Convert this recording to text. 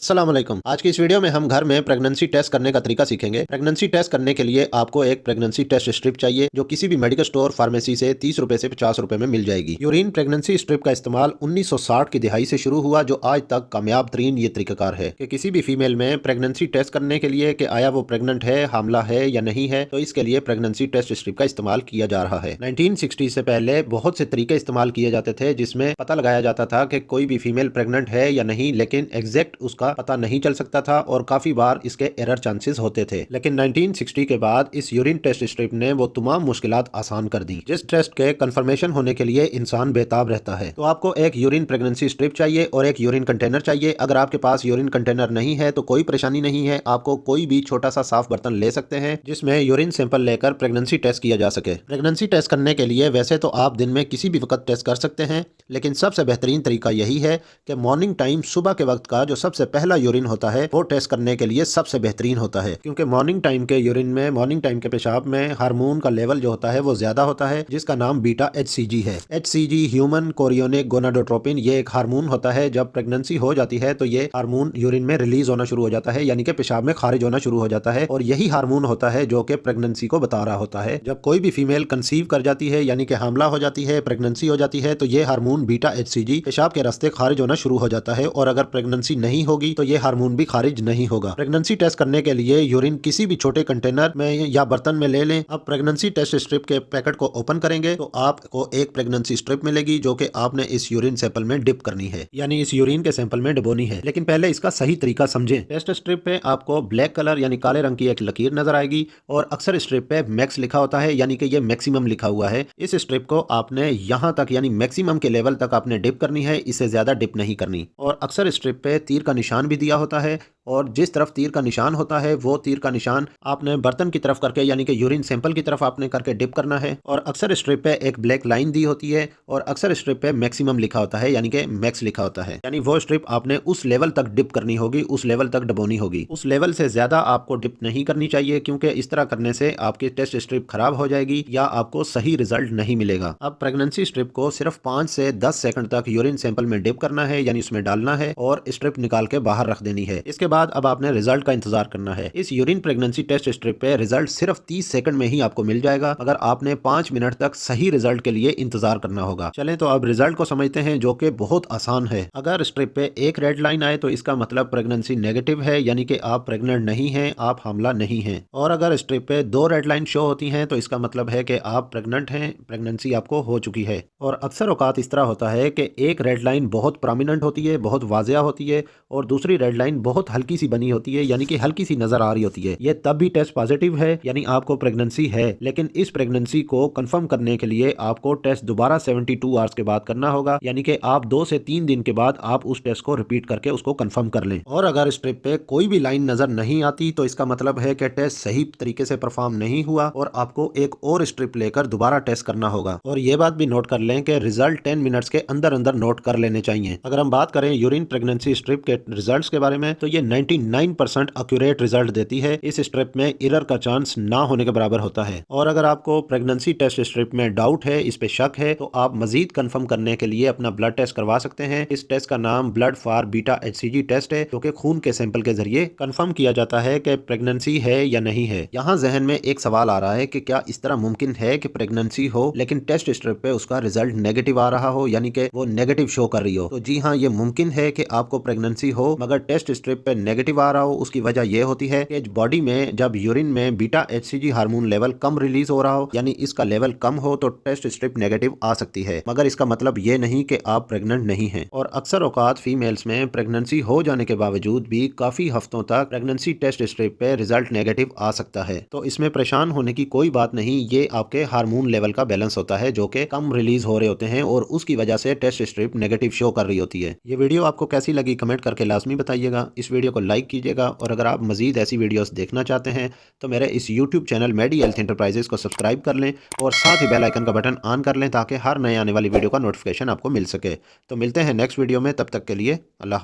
अस्सलाम वालेकुम। आज की इस वीडियो में हम घर में प्रेगनेंसी टेस्ट करने का तरीका सीखेंगे। प्रेगनेंसी टेस्ट करने के लिए आपको एक प्रेगनेंसी टेस्ट स्ट्रिप चाहिए जो किसी भी मेडिकल स्टोर फार्मेसी से 30 रुपए से 50 रुपए में मिल जाएगी। यूरिन प्रेगनेंसी स्ट्रिप का इस्तेमाल 1960 की दिहाई से शुरू हुआ, जो आज तक कामयाब तरीन ये तरीकाकार है कि किसी भी फीमेल में प्रेगनेंसी टेस्ट करने के लिए कि आया वो प्रेग्नेंट है, हामला है या नहीं है, तो इसके लिए प्रेगनेंसी टेस्ट स्ट्रिप का इस्तेमाल किया जा रहा है। 1960 से पहले बहुत से तरीके इस्तेमाल किए जाते थे जिसमें पता लगाया जाता था कि कोई भी फीमेल प्रेग्नेंट है या नहीं, लेकिन एग्जैक्ट उसका पता नहीं चल सकता था और काफी बार इसके एरर चांसेस होते थे। लेकिन 1960 के बाद इस यूरिन टेस्ट स्ट्रिप ने वो तमाम मुश्किलात आसान कर दी। जिस टेस्ट के कंफर्मेशन होने के लिए इंसान बेताब रहता है। तो आपको एक यूरिन प्रेगनेंसी स्ट्रिप चाहिए और एक यूरिन कंटेनर चाहिए। अगर आपके पास यूरिन कंटेनर नहीं है तो कोई परेशानी नहीं है, आपको कोई भी छोटा सा साफ बर्तन ले सकते हैं जिसमें यूरिन सैंपल लेकर प्रेगनेंसी टेस्ट किया जा सके। प्रेगनेंसी टेस्ट करने के लिए वैसे तो आप दिन में किसी भी वक्त टेस्ट कर सकते हैं, लेकिन सबसे बेहतरीन तरीका यही है कि मॉर्निंग टाइम, सुबह के वक्त का जो सबसे पहला यूरिन होता है वो टेस्ट करने के लिए सबसे बेहतरीन होता है, क्योंकि मॉर्निंग टाइम के यूरिन में, मॉर्निंग टाइम के पेशाब में हार्मोन का लेवल जो होता है वो ज्यादा होता है, जिसका नाम बीटा HCG है। HCG ह्यूमन कोरियोनिक गोनाडोट्रोपिन, ये एक हार्मोन होता है। जब प्रेगनेंसी हो जाती है तो ये हार्मोन यूरिन में रिलीज होना शुरू हो जाता है, यानी कि पेशाब में खारिज होना शुरू हो जाता है, और यही हार्मोन होता है जो कि प्रेगनेंसी को बता रहा होता है। जब कोई भी फीमेल कंसीव कर जाती है, यानी कि हामला हो जाती है, प्रेगनेंसी हो जाती है, तो ये हार्मोन बीटा HCG पेशाब के रास्ते खारिज होना शुरू हो जाता है, और अगर प्रेगनेंसी नहीं होगी तो ये हार्मोन भी खारिज नहीं होगा। प्रेगनेंसी टेस्ट करने के लिए यूरिन किसी भी छोटे कंटेनर में या बर्तन में ले लें। अब प्रेगनेंसी टेस्ट स्ट्रिप के पैकेट को ओपन करेंगे तो आपको एक प्रेगनेंसी स्ट्रिप मिलेगी जो कि आपने इस यूरिन सैंपल में डिप करनी है, यानी इस यूरिन के सैंपल में डुबोनी है। लेकिन पहले इसका सही तरीका समझें। टेस्ट स्ट्रिप पे आपको ब्लैक कलर यानी काले रंग की एक लकीर नजर आएगी, और अक्सर स्ट्रिप पे मैक्स लिखा होता है, यानी कि ये मैक्सिमम लिखा हुआ है। इस स्ट्रिप को आपने यहाँ तक यानी मैक्सिमम के लेवल तक आपने डिप करनी है, इससे ज्यादा डिप नहीं करनी। और अक्सर स्ट्रिप पे तीर का निशान भी दिया होता है, और जिस तरफ तीर का निशान होता है वो तीर का निशान आपने बर्तन की तरफ करके, यानी कि यूरिन सैंपल की तरफ आपने करके डिप करना है। और अक्सर स्ट्रिप पे एक ब्लैक लाइन दी होती है, और अक्सर स्ट्रिप पे मैक्सिमम लिखा होता है, यानी कि मैक्स लिखा होता है। यानी वो स्ट्रिप आपने उस लेवल तक डिप करनी होगी, उस लेवल तक डबोनी होगी। उस लेवल से ज्यादा आपको डिप नहीं करनी चाहिए, क्योंकि इस तरह करने से आपकी टेस्ट स्ट्रिप खराब हो जाएगी या आपको सही रिजल्ट नहीं मिलेगा। अब प्रेगनेंसी स्ट्रिप को सिर्फ 5 से 10 सेकंड तक यूरिन सैंपल में डिप करना है, यानी उसमें डालना है, और स्ट्रिप निकाल के बाहर रख देनी है। इसके बाद अब आपने रिजल्ट का इंतजार करना है। इस यूरिन प्रेगनेंसी टेस्ट स्ट्रिप पे रिजल्ट सिर्फ 30 सेकंड में ही आपको मिल जाएगा, मगर आपने 5 मिनट तक सही रिजल्ट के लिए इंतजार करना होगा। चलें तो अब रिजल्ट को समझते हैं, जो कि बहुत आसान है। अगर स्ट्रिप पे एक रेड लाइन आए तो इसका मतलब प्रेगनेंसी नेगेटिव है, यानी कि आप प्रेग्नेंट नहीं हैं, आप हामला नहीं हैं। और अगर स्ट्रिप पे 2 रेड लाइन शो होती हैं तो इसका मतलब है कि आप प्रेग्नेंट हैं, प्रेगनेंसी आपको हो चुकी है। और अक्सर औकात इस तरह होता है कि एक रेड लाइन बहुत प्रोमिनेंट होती है, बहुत वाजिया होती है, और दूसरी रेड लाइन बहुत हल्की सी बनी होती है, यानी कि हल्की सी नजर आ रही होती है। ये तब भी टेस्ट पॉजिटिव है, यानी आपको प्रेगनेंसी है। लेकिन इस प्रेगनेंसी को कंफर्म करने के लिए आपको टेस्ट दोबारा 72 आवर्स के बाद करना होगा, यानी कि आप 2 से 3 दिन के बाद आप उस टेस्ट को रिपीट करके उसको कंफर्म कर लें। और अगर स्ट्रिप पे कोई भी लाइन नजर नहीं आती तो इसका मतलब है कि टेस्ट सही तरीके से परफॉर्म नहीं हुआ, और आपको एक और स्ट्रिप लेकर दोबारा टेस्ट करना होगा। और ये बात भी नोट कर लें कि रिजल्ट 10 मिनट्स के अंदर अंदर नोट कर लेने चाहिए। अगर हम बात करें यूरिन प्रेगनेंसी स्ट्रिप के रिजल्ट्स के बारे में, तो ये 99% एक्यूरेट रिजल्ट देती है। इस स्ट्रिप में एरर का चांस ना होने के बराबर होता है। और अगर आपको प्रेगनेंसी टेस्ट स्ट्रिप में डाउट है, इस पे शक है, तो आप मजीद कंफर्म करने के लिए अपना ब्लड टेस्ट करवा सकते हैं। इस टेस्ट का नाम blood for beta HCG test है, जो कि खून के सैंपल के जरिए कंफर्म किया जाता है कि प्रेगनेंसी है या नहीं है। यहाँ जहन में एक सवाल आ रहा है कि क्या इस तरह मुमकिन है कि प्रेगनेंसी हो लेकिन टेस्ट स्ट्रिप पे उसका रिजल्ट नेगेटिव आ रहा हो, यानी कि वो नेगेटिव शो कर रही हो? तो जी हाँ, ये मुमकिन है कि आपको प्रेगनेंसी हो मगर टेस्ट स्ट्रिप पे नेगेटिव आ रहा हो। उसकी वजह यह होती है कि बॉडी में जब यूरिन में बीटा HCG हार्मोन लेवल कम रिलीज हो रहा हो, यानी इसका लेवल कम हो, तो टेस्ट स्ट्रिप नेगेटिव आ सकती है। मगर इसका मतलब ये नहीं कि आप प्रेग्नेंट नहीं हैं। और अक्सर औकात फीमेल्स में प्रेगनेंसी हो जाने के बावजूद भी काफी हफ्तों तक प्रेगनेंसी टेस्ट स्ट्रिप पे रिजल्ट नेगेटिव आ सकता है। तो इसमें परेशान होने की कोई बात नहीं, ये आपके हार्मोन लेवल का बैलेंस होता है जो कि कम रिलीज हो रहे होते हैं, और उसकी वजह से टेस्ट स्ट्रिप नेगेटिव शो कर रही होती है। ये वीडियो आपको कैसी लगी कमेंट करके लाजमी बताइएगा। इस वीडियो को लाइक कीजिएगा, और अगर आप मजीद ऐसी वीडियोस देखना चाहते हैं तो मेरे इस YouTube चैनल मेडी हेल्थ एंटरप्राइजेस को सब्सक्राइब कर लें, और साथ ही बेल आइकन का बटन ऑन कर लें ताकि हर नए आने वाली वीडियो का नोटिफिकेशन आपको मिल सके। तो मिलते हैं नेक्स्ट वीडियो में, तब तक के लिए अल्लाह।